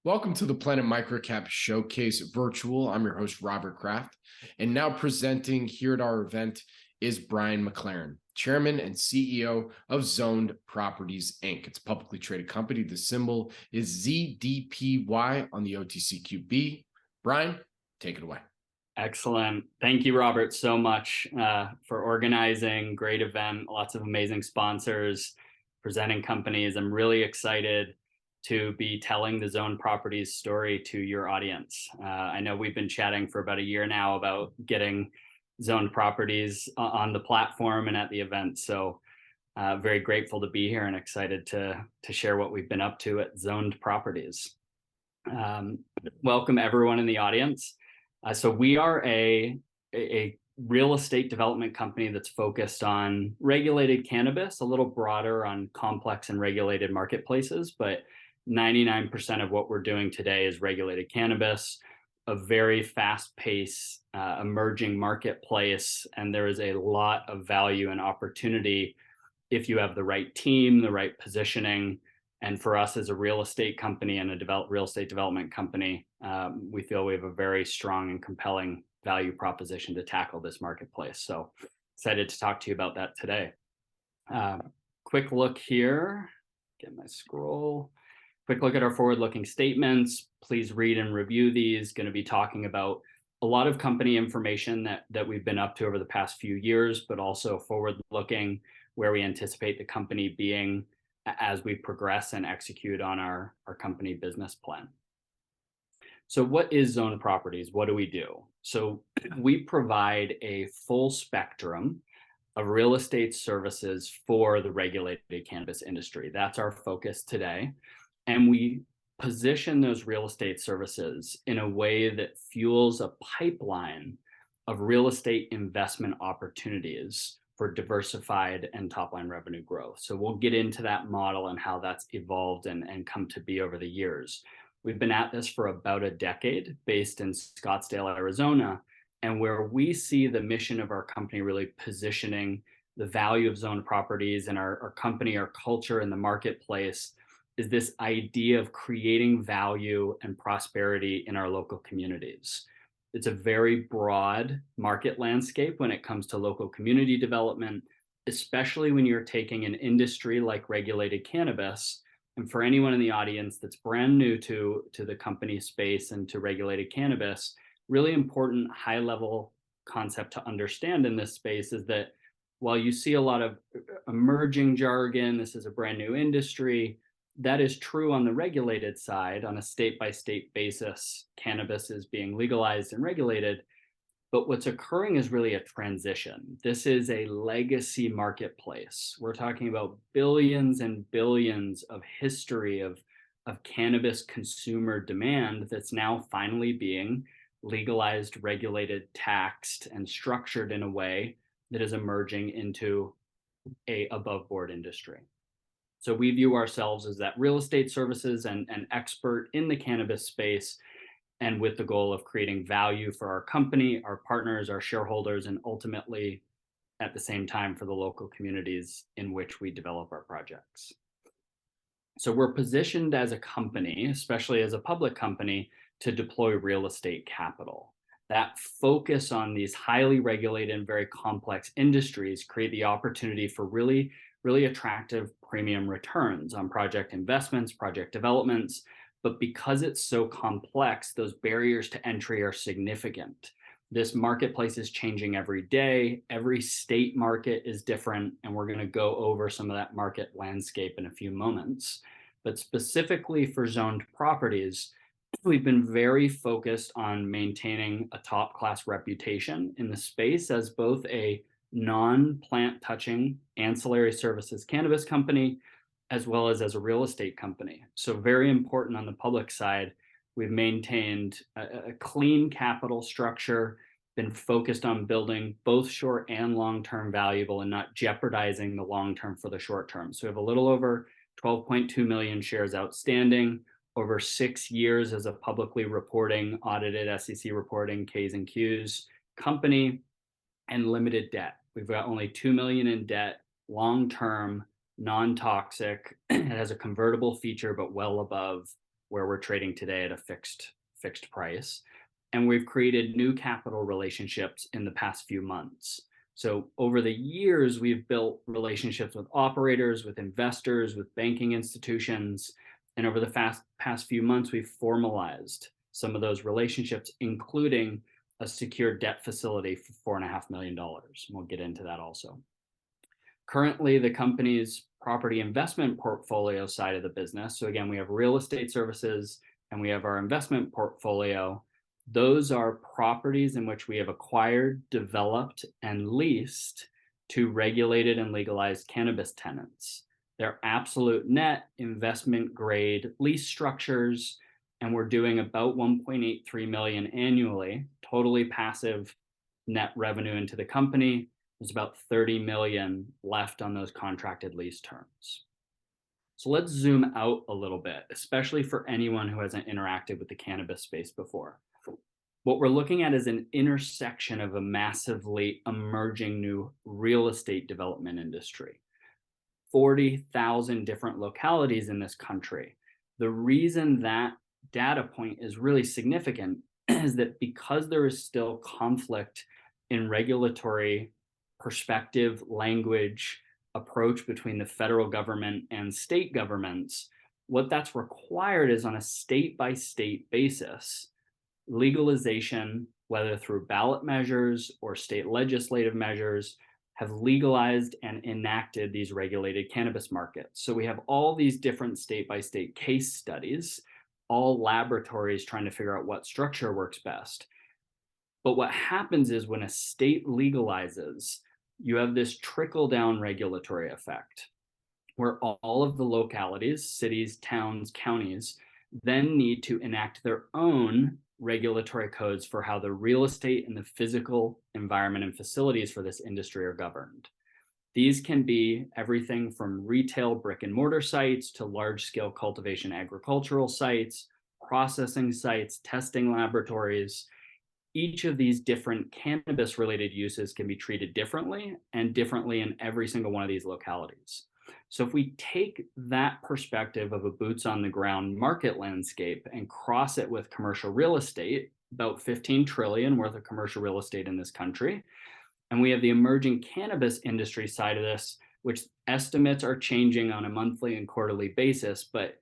Welcome to the Planet MicroCap Showcase Virtual. I'm your host, Robert Kraft. And now presenting here at our event is Brian McLaren, Chairman and CEO of Zoned Properties, Inc. It's a publicly traded company. The symbol is ZDPY on the OTCQB. Brian, take it away. Excellent. Thank you, Robert, so much for organizing. Great event, lots of amazing sponsors, presenting companies. I'm really excited to be telling the Zoned Properties story to your audience. I know we've been chatting for about a year now about getting Zoned Properties on the platform and at the event. So very grateful to be here and excited to share what we've been up to at Zoned Properties. Welcome everyone in the audience. So we are a real estate development company that's focused on regulated cannabis, a little broader on complex and regulated marketplaces, but 99% of what we're doing today is regulated cannabis, a very fast-paced emerging marketplace, and there is a lot of value and opportunity if you have the right team, the right positioning. And for us as a real estate company and a real estate development company, we feel we have a very strong and compelling value proposition to tackle this marketplace. So excited to talk to you about that today. Quick look here, get my scroll. Quick look at our forward-looking statements. Please read and review these. Going to be talking about a lot of company information that we've been up to over the past few years, but also forward-looking where we anticipate the company being as we progress and execute on our company business plan. So what is Zoned Properties? What do we do? So we provide a full spectrum of real estate services for the regulated cannabis industry. That's our focus today. And we position those real estate services in a way that fuels a pipeline of real estate investment opportunities for diversified and top-line revenue growth. So we'll get into that model and how that's evolved and come to be over the years. We've been at this for about a decade, based in Scottsdale, Arizona, and where we see the mission of our company really positioning the value of Zoned Properties and our company, our culture in the marketplace is this idea of creating value and prosperity in our local communities. It's a very broad market landscape when it comes to local community development, especially when you're taking an industry like regulated cannabis. And for anyone in the audience that's brand new to the company space and to regulated cannabis, really important high-level concept to understand in this space is that while you see a lot of emerging jargon, this is a brand new industry, that is true on the regulated side. On a state-by-state basis, cannabis is being legalized and regulated. But what's occurring is really a transition. This is a legacy marketplace. We're talking about billions and billions of history of cannabis consumer demand that's now finally being legalized, regulated, taxed, and structured in a way that is emerging into an above-board industry. So we view ourselves as that real estate services and expert in the cannabis space, and with the goal of creating value for our company, our partners, our shareholders, and ultimately at the same time for the local communities in which we develop our projects. So we're positioned as a company, especially as a public company, to deploy real estate capital. That focus on these highly regulated and very complex industries create the opportunity for really attractive premium returns on project investments, project developments. But because it's so complex, those barriers to entry are significant. This marketplace is changing every day. Every state market is different, and we're going to go over some of that market landscape in a few moments. But specifically for Zoned Properties, we've been very focused on maintaining a top-class reputation in the space as both a non-plant touching ancillary services cannabis company, as well as a real estate company. So very important on the public side, we've maintained a clean capital structure, been focused on building both short and long-term valuable and not jeopardizing the long-term for the short term. So we have a little over 12.2 million shares outstanding, over 6 years as a publicly reporting, audited SEC reporting, Ks and Qs company, and limited debt. We've got only $2 million in debt, long-term, non-toxic. It has a convertible feature, but well above where we're trading today at a fixed price. And we've created new capital relationships in the past few months. So over the years, we've built relationships with operators, with investors, with banking institutions. And over the past few months, we've formalized some of those relationships, including a secured debt facility for $4.5 million. We'll get into that also. Currently, the company's property investment portfolio side of the business. So again, we have real estate services and we have our investment portfolio. Those are properties in which we have acquired, developed, and leased to regulated and legalized cannabis tenants. They're absolute net investment grade lease structures, and we're doing about 1.83 million annually, totally passive net revenue into the company. There's about 30 million left on those contracted lease terms. So let's zoom out a little bit, especially for anyone who hasn't interacted with the cannabis space before. What we're looking at is an intersection of a massively emerging new real estate development industry. 40,000 different localities in this country. The reason that data point is really significant is that because there is still conflict in regulatory perspective, language, approach between the federal government and state governments, what that's required is on a state-by-state basis, legalization, whether through ballot measures or state legislative measures, have legalized and enacted these regulated cannabis markets. So we have all these different state-by-state case studies, all laboratories trying to figure out what structure works best. But what happens is when a state legalizes, you have this trickle-down regulatory effect where all of the localities, cities, towns, counties, then need to enact their own regulatory codes for how the real estate and the physical environment and facilities for this industry are governed. These can be everything from retail brick and mortar sites to large-scale cultivation agricultural sites, processing sites, testing laboratories. Each of these different cannabis-related uses can be treated differently and differently in every single one of these localities. So if we take that perspective of a boots on the ground market landscape and cross it with commercial real estate, about 15 trillion worth of commercial real estate in this country, and we have the emerging cannabis industry side of this, which estimates are changing on a monthly and quarterly basis, but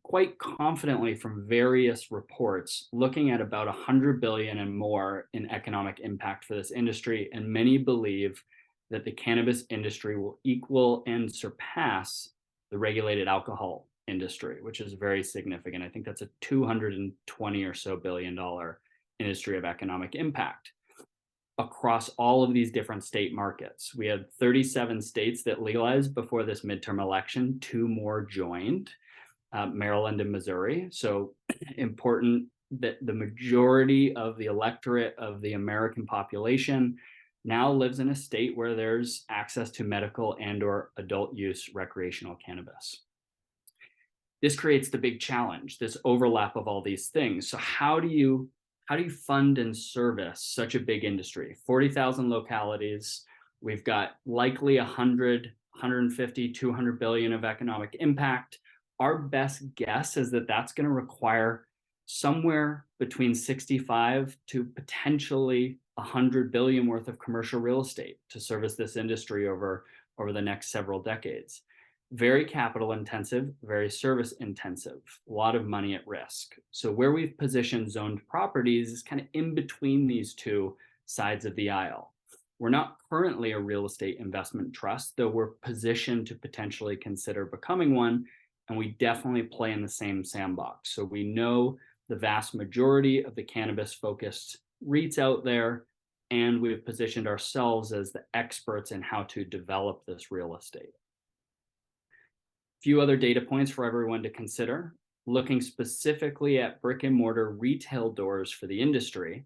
quite confidently from various reports, looking at about 100 billion and more in economic impact for this industry. And many believe that the cannabis industry will equal and surpass the regulated alcohol industry, which is very significant. I think that's a 220 or so $billion industry of economic impact across all of these different state markets. We had 37 states that legalized before this midterm election, 2 more joined. Maryland and Missouri. So important that the majority of the electorate of the American population now lives in a state where there's access to medical and/or adult use recreational cannabis. This creates the big challenge, this overlap of all these things. So how do you fund and service such a big industry? 40,000 localities. We've got likely 100, 150, 200 billion of economic impact. Our best guess is that that's going to require somewhere between 65 to potentially 100 billion worth of commercial real estate to service this industry over the next several decades. Very capital intensive, very service intensive, a lot of money at risk. So where we've positioned zoned properties is kind of in between these two sides of the aisle. We're not currently a real estate investment trust, though we're positioned to potentially consider becoming one. And we definitely play in the same sandbox. So we know the vast majority of the cannabis-focused REITs out there, and we've positioned ourselves as the experts in how to develop this real estate. A few other data points for everyone to consider. Looking specifically at brick and mortar retail doors for the industry,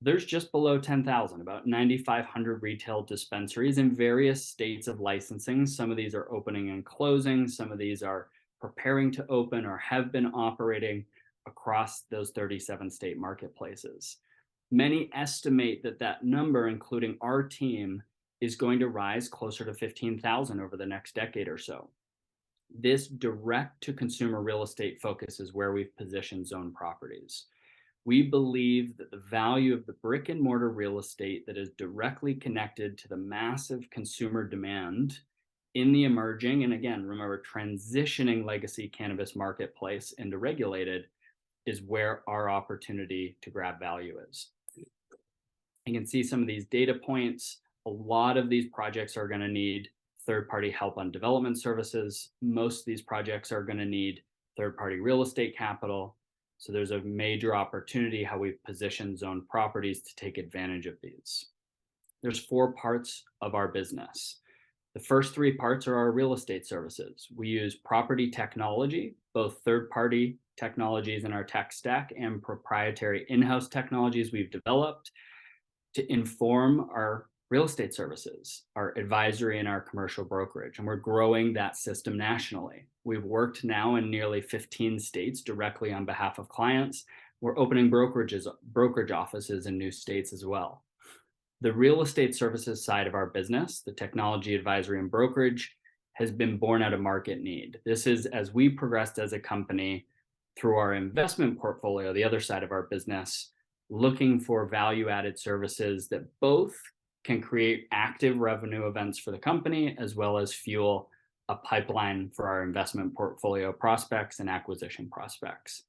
there's just below 10,000, about 9,500 retail dispensaries in various states of licensing. Some of these are opening and closing. Some of these are preparing to open or have been operating across those 37 state marketplaces. Many estimate that that number, including our team, is going to rise closer to 15,000 over the next decade or so. This direct-to-consumer real estate focus is where we've positioned Zone Properties. We believe that the value of the brick and mortar real estate that is directly connected to the massive consumer demand in the emerging, and again, remember, transitioning legacy cannabis marketplace into regulated, is where our opportunity to grab value is. You can see some of these data points. A lot of these projects are going to need third-party help on development services. Most of these projects are going to need third-party real estate capital. So there's a major opportunity how we've positioned Zone Properties to take advantage of these. There's 4 parts of our business. The first 3 parts are our real estate services. We use property technology, both third-party technologies in our tech stack and proprietary in-house technologies we've developed to inform our real estate services, our advisory, and our commercial brokerage. And we're growing that system nationally. We've worked now in nearly 15 states directly on behalf of clients. We're opening brokerage offices in new states as well. The real estate services side of our business, the technology, advisory, and brokerage, has been born out of market need. This is as we progressed as a company through our investment portfolio, the other side of our business, looking for value-added services that both can create active revenue events for the company, as well as fuel a pipeline for our investment portfolio prospects and acquisition prospects.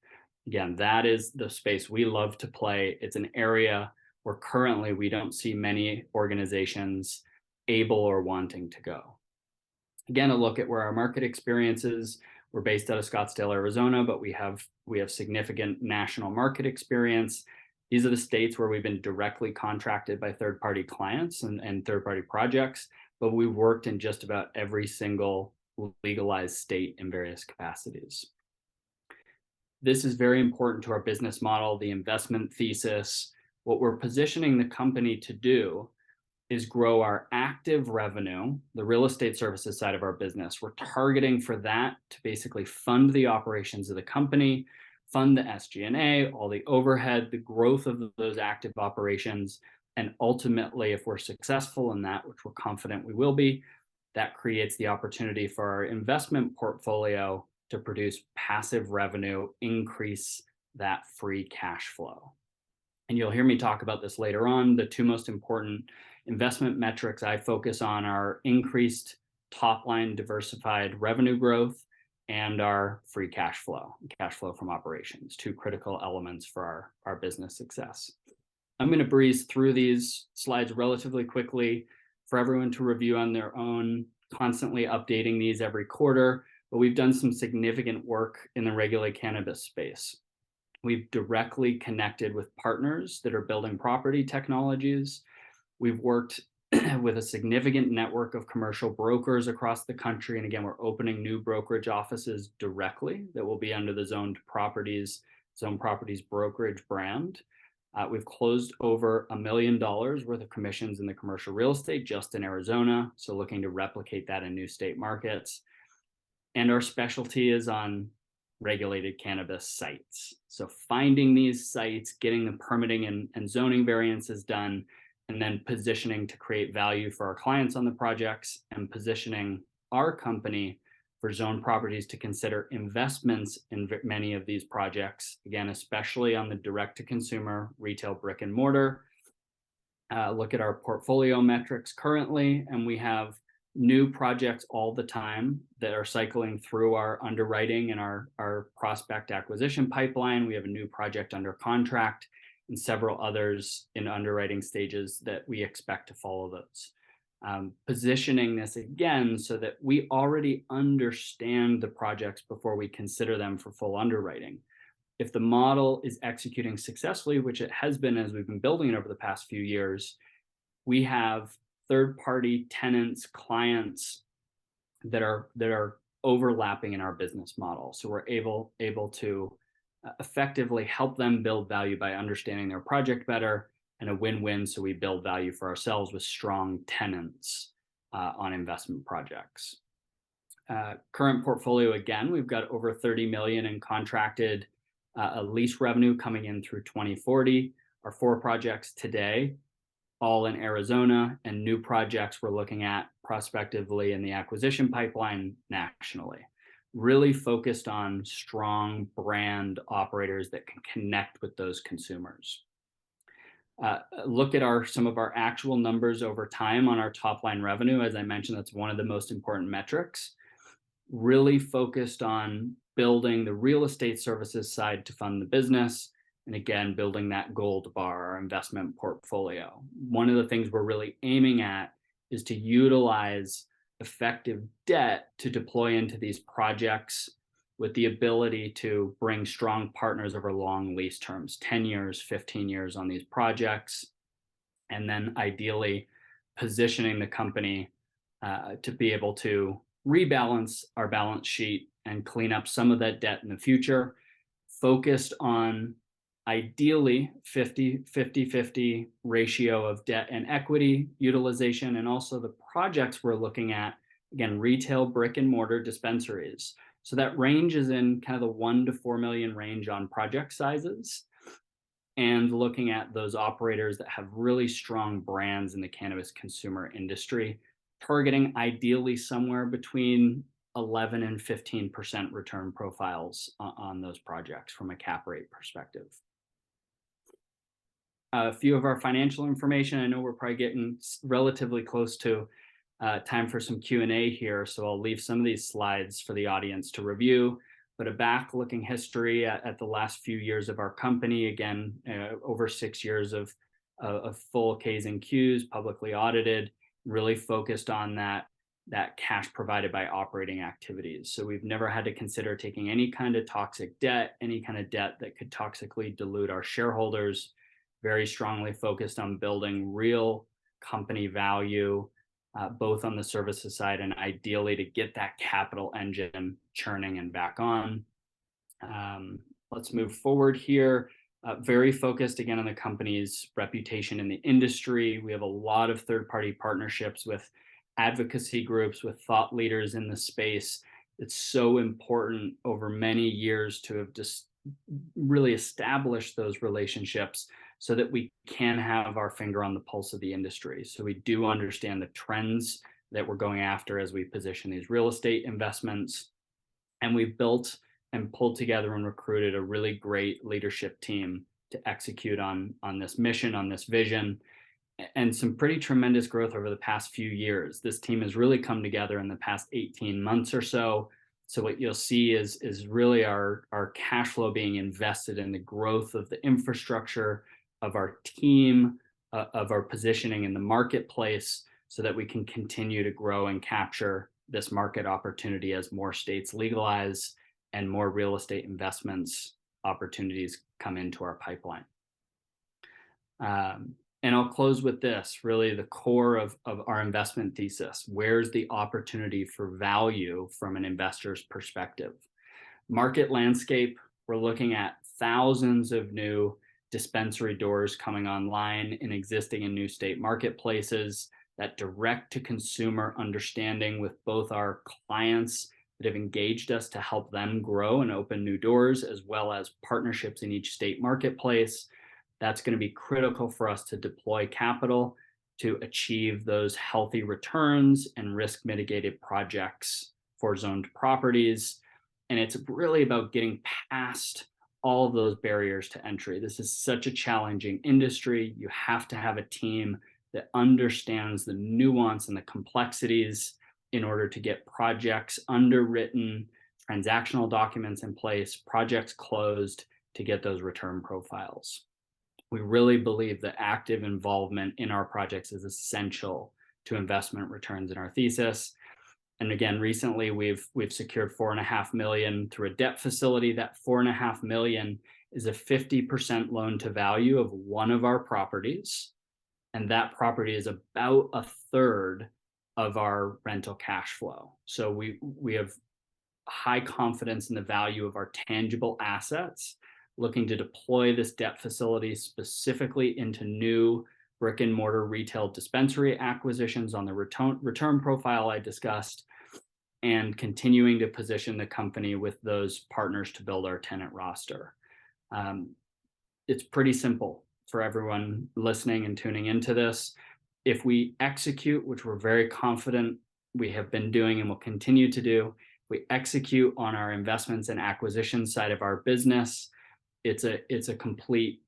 Again, that is the space we love to play. It's an area where currently we don't see many organizations able or wanting to go. Again, a look at where our market experience is. We're based out of Scottsdale, Arizona, but we have significant national market experience. These are the states where we've been directly contracted by third-party clients and third-party projects, but we've worked in just about every single legalized state in various capacities. This is very important to our business model, the investment thesis. What we're positioning the company to do is grow our active revenue, the real estate services side of our business. We're targeting for that to basically fund the operations of the company, fund the SG&A, all the overhead, the growth of those active operations. And ultimately, if we're successful in that, which we're confident we will be, that creates the opportunity for our investment portfolio to produce passive revenue, increase that free cash flow. And you'll hear me talk about this later on. The 2 most important investment metrics I focus on are increased top-line diversified revenue growth and our free cash flow from operations, 2 critical elements for our business success. I'm going to breeze through these slides relatively quickly for everyone to review on their own, constantly updating these every quarter, but we've done some significant work in the regulated cannabis space. We've directly connected with partners that are building property technologies. We've worked with a significant network of commercial brokers across the country. And again, we're opening new brokerage offices directly that will be under the Zone Properties brokerage brand. We've closed over $1 million worth of commissions in the commercial real estate just in Arizona. So looking to replicate that in new state markets. And our specialty is on regulated cannabis sites. So finding these sites, getting the permitting and zoning variances done, and then positioning to create value for our clients on the projects, and positioning our company for Zone Properties to consider investments in many of these projects, again, especially on the direct-to-consumer retail brick and mortar. Look at our portfolio metrics currently, and we have new projects all the time that are cycling through our underwriting and our prospect acquisition pipeline. We have a new project under contract and several others in underwriting stages that we expect to follow those. Positioning this again so that we already understand the projects before we consider them for full underwriting. If the model is executing successfully, which it has been as we've been building it over the past few years, we have third-party tenants, clients that are overlapping in our business model. So we're able to effectively help them build value by understanding their project better, and a win-win, so we build value for ourselves with strong tenants on investment projects. Current portfolio, again, we've got over 30 million in contracted lease revenue coming in through 2040. Our 4 projects today, all in Arizona, and new projects we're looking at prospectively in the acquisition pipeline nationally. really focused on strong brand operators that can connect with those consumers. Look at some of our actual numbers over time on our top line revenue. As I mentioned, that's one of the most important metrics. Really focused on building the real estate services side to fund the business. And again, building that gold bar, our investment portfolio. One of the things we're really aiming at is to utilize effective debt to deploy into these projects with the ability to bring strong partners over long lease terms, 10 years, 15 years on these projects, and then ideally positioning the company to be able to rebalance our balance sheet and clean up some of that debt in the future, focused on ideally 50-50 ratio of debt and equity utilization, and also the projects we're looking at, again, retail brick and mortar dispensaries. So that range is in kind of the 1 to 4 million range on project sizes, and looking at those operators that have really strong brands in the cannabis consumer industry, targeting ideally somewhere between 11 and 15% return profiles on those projects from a cap rate perspective. A few of our financial information. I know we're probably getting relatively close to time for some Q&A here, so I'll leave some of these slides for the audience to review. But a back-looking history at the last few years of our company, again, over 6 years of full Ks and Qs, publicly audited, really focused on that cash provided by operating activities. So we've never had to consider taking any kind of toxic debt, any kind of debt that could toxically dilute our shareholders. Very strongly focused on building real company value, both on the services side and ideally to get that capital engine churning and back on. Let's move forward here. Very focused again on the company's reputation in the industry. We have a lot of third-party partnerships with advocacy groups, with thought leaders in the space. It's so important over many years to have just really established those relationships so that we can have our finger on the pulse of the industry. So we do understand the trends that we're going after as we position these real estate investments. And we've built and pulled together and recruited a really great leadership team to execute on this mission, on this vision, and some pretty tremendous growth over the past few years. This team has really come together in the past 18 months or so. So what you'll see is really our cash flow being invested in the growth of the infrastructure, of our team, of our positioning in the marketplace, so that we can continue to grow and capture this market opportunity as more states legalize and more real estate investments opportunities come into our pipeline. And I'll close with this, really the core of our investment thesis. Where's the opportunity for value from an investor's perspective? Market landscape, we're looking at thousands of new dispensary doors coming online in existing and new state marketplaces. That direct to consumer understanding with both our clients that have engaged us to help them grow and open new doors, as well as partnerships in each state marketplace. That's going to be critical for us to deploy capital to achieve those healthy returns and risk mitigated projects for zoned properties. And it's really about getting past all of those barriers to entry. This is such a challenging industry. You have to have a team that understands the nuance and the complexities in order to get projects underwritten, transactional documents in place, projects closed to get those return profiles. We really believe that active involvement in our projects is essential to investment returns in our thesis. And again, recently we've secured $4.5 million through a debt facility. That $4.5 million is a 50% loan to value of one of our properties. And that property is about a third of our rental cash flow. So we have high confidence in the value of our tangible assets, looking to deploy this debt facility specifically into new brick and mortar retail dispensary acquisitions on the return profile I discussed, and continuing to position the company with those partners to build our tenant roster. It's pretty simple for everyone listening and tuning into this. If we execute, which we're very confident we have been doing and will continue to do, if we execute on our investments and acquisition side of our business, it's a complete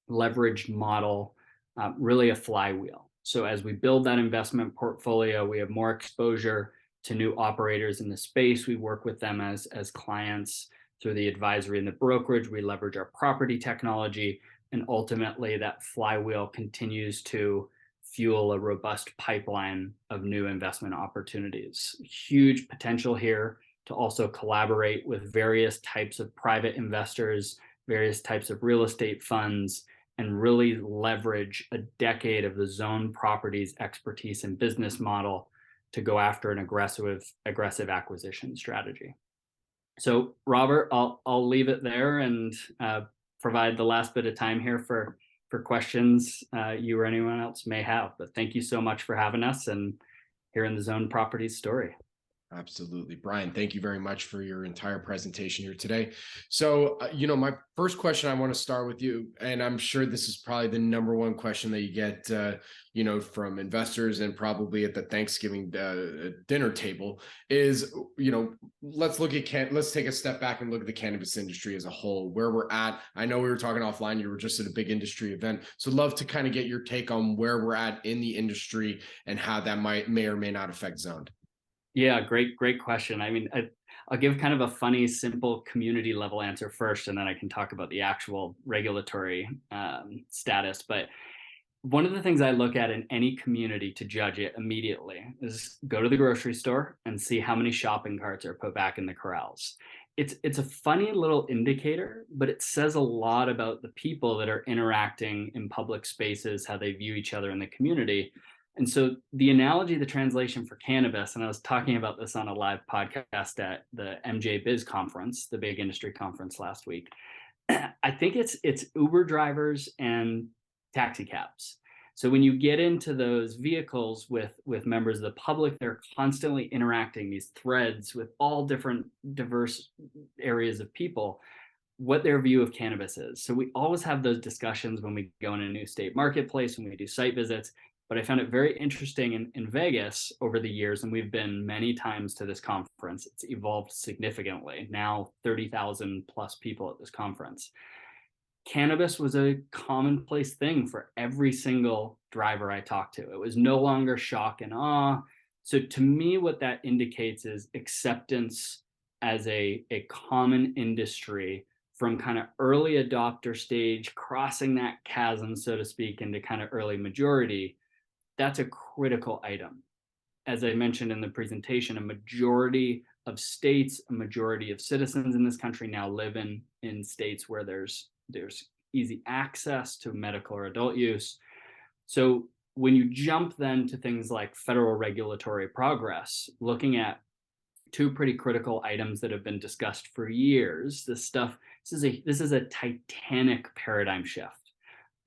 leveraged model, really a flywheel. So as we build that investment portfolio, we have more exposure to new operators in the space. We work with them as clients through the advisory and the brokerage. We leverage our property technology, and ultimately that flywheel continues to fuel a robust pipeline of new investment opportunities. Huge potential here to also collaborate with various types of private investors, various types of real estate funds, and really leverage a decade of the Zone Properties expertise and business model to go after an aggressive acquisition strategy. So Robert, I'll leave it there and provide the last bit of time here for questions you or anyone else may have. But thank you so much for having us and hearing the Zone Properties story. Absolutely. Brian, thank you very much for your entire presentation here today. So, my first question, I want to start with you, and I'm sure this is probably the number one question that you get, from investors and probably at the Thanksgiving dinner table is, let's take a step back and look at the cannabis industry as a whole, where we're at. I know we were talking offline, you were just at a big industry event. So love to kind of get your take on where we're at in the industry and how that may or may not affect Zoned. Yeah, great question. I mean, I'll give kind of a funny, simple community level answer first, and then I can talk about the actual regulatory status. But one of the things I look at in any community to judge it immediately is go to the grocery store and see how many shopping carts are put back in the corrals. It's a funny little indicator, but it says a lot about the people that are interacting in public spaces, how they view each other in the community. And so the analogy, the translation for cannabis, and I was talking about this on a live podcast at the MJ Biz conference, the big industry conference last week. I think it's Uber drivers and taxi cabs. So when you get into those vehicles with members of the public, they're constantly interacting, these threads with all different diverse areas of people, what their view of cannabis is. So we always have those discussions when we go in a new state marketplace, when we do site visits. But I found it very interesting in Vegas over the years, and we've been many times to this conference. It's evolved significantly. Now 30,000 plus people at this conference. Cannabis was a commonplace thing for every single driver I talked to. It was no longer shock and awe. So to me, what that indicates is acceptance as a common industry from kind of early adopter stage, crossing that chasm, so to speak, into kind of early majority. That's a critical item. As I mentioned in the presentation, a majority of states, a majority of citizens in this country now live in states where there's easy access to medical or adult use. So when you jump then to things like federal regulatory progress, looking at two pretty critical items that have been discussed for years, this is a titanic paradigm shift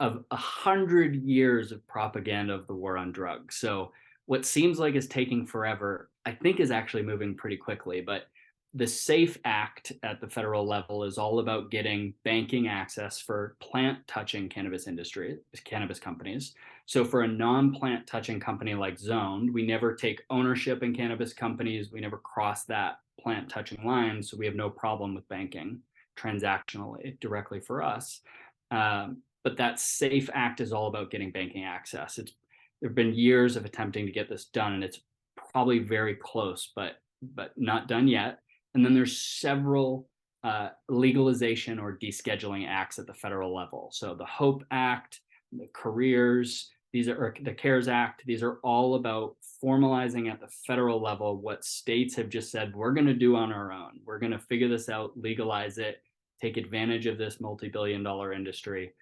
of 100 years of propaganda of the war on drugs. So what seems like is taking forever, I think is actually moving pretty quickly. But the SAFE Act at the federal level is all about getting banking access for plant touching cannabis companies. So for a non-plant touching company like Zoned, we never take ownership in cannabis companies. We never cross that plant touching line. So we have no problem with banking transactionally directly for us. But that SAFE Act is all about getting banking access. There have been years of attempting to get this done, and it's probably very close, but not done yet. And then there's several legalization or descheduling acts at the federal level. So the HOPE Act, the Careers, the CARES Act. These are all about formalizing at the federal level what states have just said, we're going to do on our own. We're going to figure this out, legalize it, take advantage of this multi-billion-dollar industry.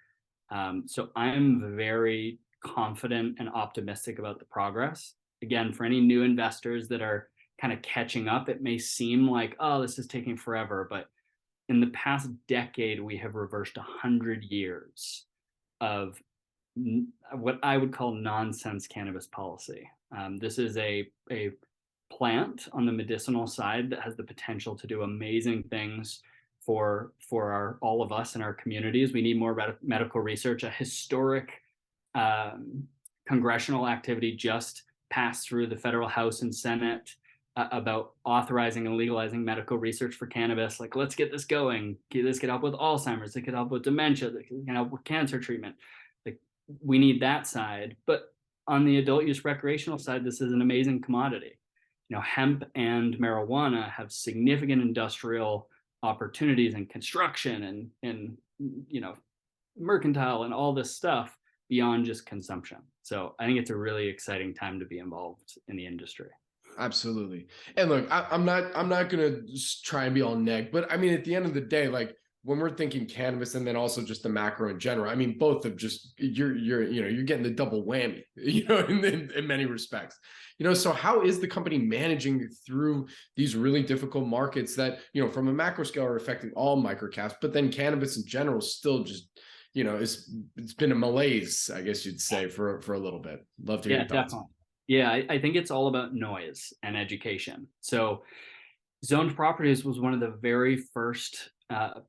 So I'm very confident and optimistic about the progress. Again, for any new investors that are kind of catching up, it may seem like, oh, this is taking forever. But in the past decade, we have reversed 100 years of what I would call nonsense cannabis policy. This is a plant on the medicinal side that has the potential to do amazing things for all of us in our communities. We need more medical research. A historic congressional activity just passed through the federal House and Senate about authorizing and legalizing medical research for cannabis. Like, let's get this going. This could help with Alzheimer's. It could help with dementia. It can help with cancer treatment. Like, we need that side. But on the adult use recreational side, this is an amazing commodity. Hemp and marijuana have significant industrial opportunities in construction and mercantile and all this stuff beyond just consumption. So I think it's a really exciting time to be involved in the industry. Absolutely. And look, I'm not gonna just try and be all neg, but I mean, at the end of the day, like when we're thinking cannabis and then also just the macro in general, I mean, both of just you're getting the double whammy, in many respects. So how is the company managing through these really difficult markets that, from a macro scale are affecting all microcaps, but then cannabis in general still just, it's been a malaise, I guess you'd say, for a little bit. Love to hear your thoughts. Definitely. Yeah, I think it's all about noise and education. So Zoned Properties was one of the very first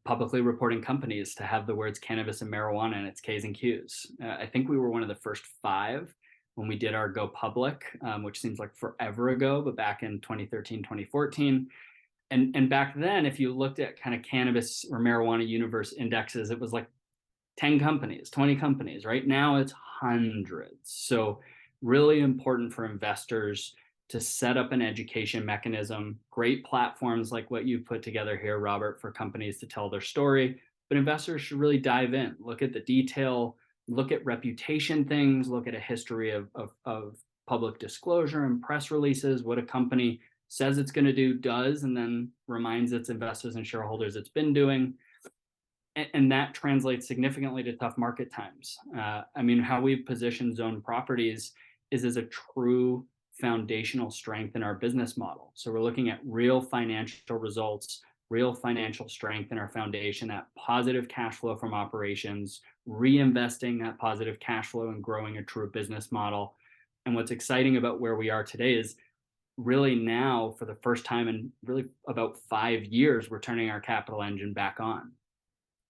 publicly reporting companies to have the words cannabis and marijuana in its Ks and Qs. I think we were one of the first 5 when we did our go public, which seems like forever ago, but back in 2013, 2014. And back then, if you looked at kind of cannabis or marijuana universe indexes, it was like 10 companies, 20 companies. Right now, it's hundreds. So really important for investors to set up an education mechanism, great platforms like what you've put together here, Robert, for companies to tell their story. But investors should really dive in, look at the detail, look at reputation things, look at a history of public disclosure and press releases, what a company says it's going to do, does, and then reminds its investors and shareholders it's been doing. And that translates significantly to tough market times. How we've positioned Zoned Properties is as a true foundational strength in our business model. So we're looking at real financial results, real financial strength in our foundation, that positive cash flow from operations, reinvesting that positive cash flow and growing a true business model. And what's exciting about where we are today is really now, for the first time in really about 5 years, we're turning our capital engine back on.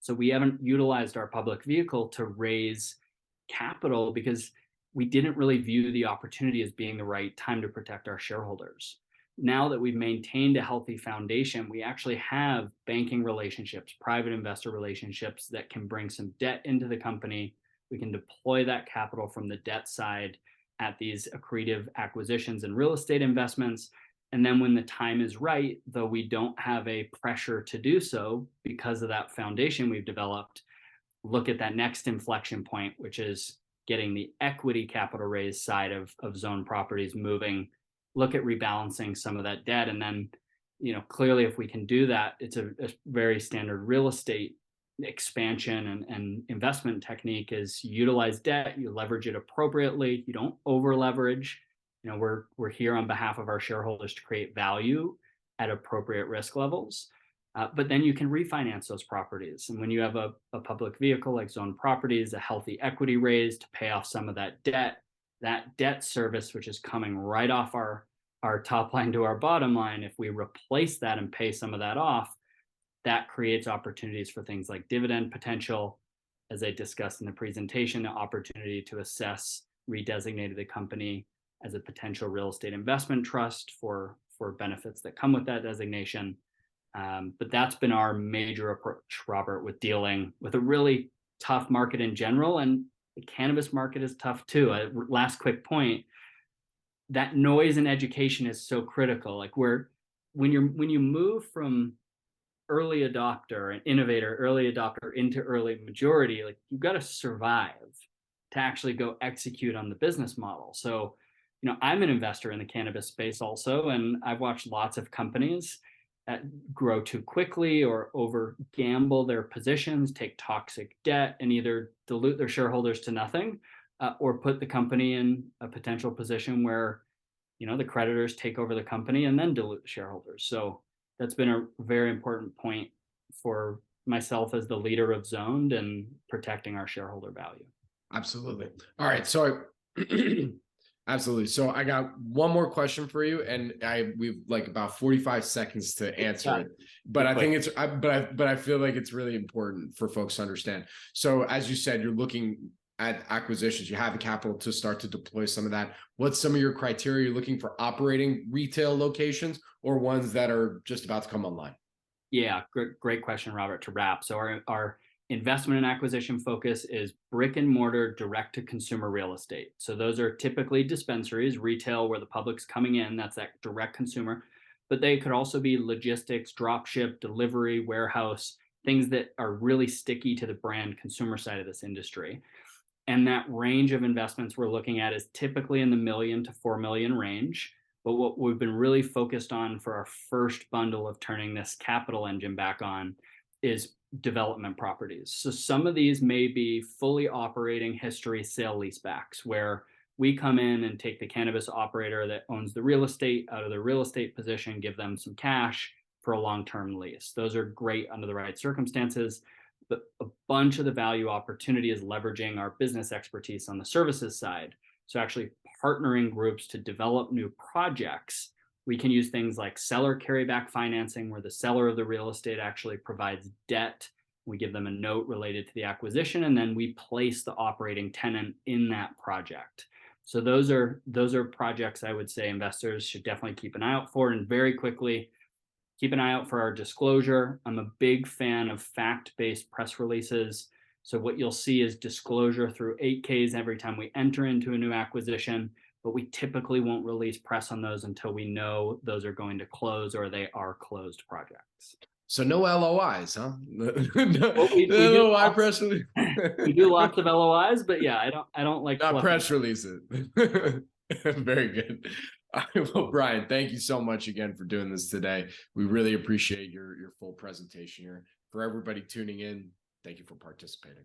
So we haven't utilized our public vehicle to raise capital because we didn't really view the opportunity as being the right time to protect our shareholders. Now that we've maintained a healthy foundation, we actually have banking relationships, private investor relationships that can bring some debt into the company. We can deploy that capital from the debt side at these accretive acquisitions and real estate investments. And then when the time is right, though we don't have a pressure to do so because of that foundation we've developed, look at that next inflection point, which is getting the equity capital raise side of Zoned Properties moving, look at rebalancing some of that debt. And then, clearly if we can do that, it's a very standard real estate expansion and investment technique is utilize debt, you leverage it appropriately, you don't over leverage. We're here on behalf of our shareholders to create value at appropriate risk levels. But then you can refinance those properties. And when you have a public vehicle like Zoned Properties, a healthy equity raise to pay off some of that debt service, which is coming right off our top line to our bottom line, if we replace that and pay some of that off, that creates opportunities for things like dividend potential. As I discussed in the presentation, the opportunity to assess redesignated the company as a potential real estate investment trust for benefits that come with that designation. But that's been our major approach, Robert, with dealing with a really tough market in general. And the cannabis market is tough too. Last quick point, that noise and education is so critical. Like when you move from early adopter and innovator, early adopter into early majority, like you've got to survive to actually go execute on the business model. So, I'm an investor in the cannabis space also, and I've watched lots of companies that grow too quickly or over gamble their positions, take toxic debt, and either dilute their shareholders to nothing or put the company in a potential position where, the creditors take over the company and then dilute the shareholders. So that's been a very important point for myself as the leader of Zoned and protecting our shareholder value. Absolutely. All right. So absolutely. So I got one more question for you, and we've like about 45 seconds to answer it. But I think I feel like it's really important for folks to understand. So as you said, you're looking at acquisitions, you have the capital to start to deploy some of that. What's some of your criteria? You're looking for operating retail locations or ones that are just about to come online? Yeah, great question, Robert, to wrap. So our investment and acquisition focus is brick and mortar direct to consumer real estate. So those are typically dispensaries, retail where the public's coming in, that's that direct consumer, but they could also be logistics, drop ship, delivery, warehouse, things that are really sticky to the brand consumer side of this industry. And that range of investments we're looking at is typically in the $1 million to $4 million range. But what we've been really focused on for our first bundle of turning this capital engine back on is development properties. So some of these may be fully operating history sale leasebacks, where we come in and take the cannabis operator that owns the real estate out of the real estate position, give them some cash for a long-term lease. Those are great under the right circumstances. But a bunch of the value opportunity is leveraging our business expertise on the services side. So actually partnering groups to develop new projects. We can use things like seller carryback financing, where the seller of the real estate actually provides debt. We give them a note related to the acquisition, and then we place the operating tenant in that project. So those are projects I would say investors should definitely keep an eye out for. And very quickly, keep an eye out for our disclosure. I'm a big fan of fact-based press releases. So what you'll see is disclosure through 8Ks every time we enter into a new acquisition, but we typically won't release press on those until we know those are going to close or they are closed projects. So no LOIs, huh? We do lots of LOIs, but yeah, I don't like not press releases. Very good. Well, Brian, thank you so much again for doing this today. We really appreciate your full presentation here. For everybody tuning in, thank you for participating.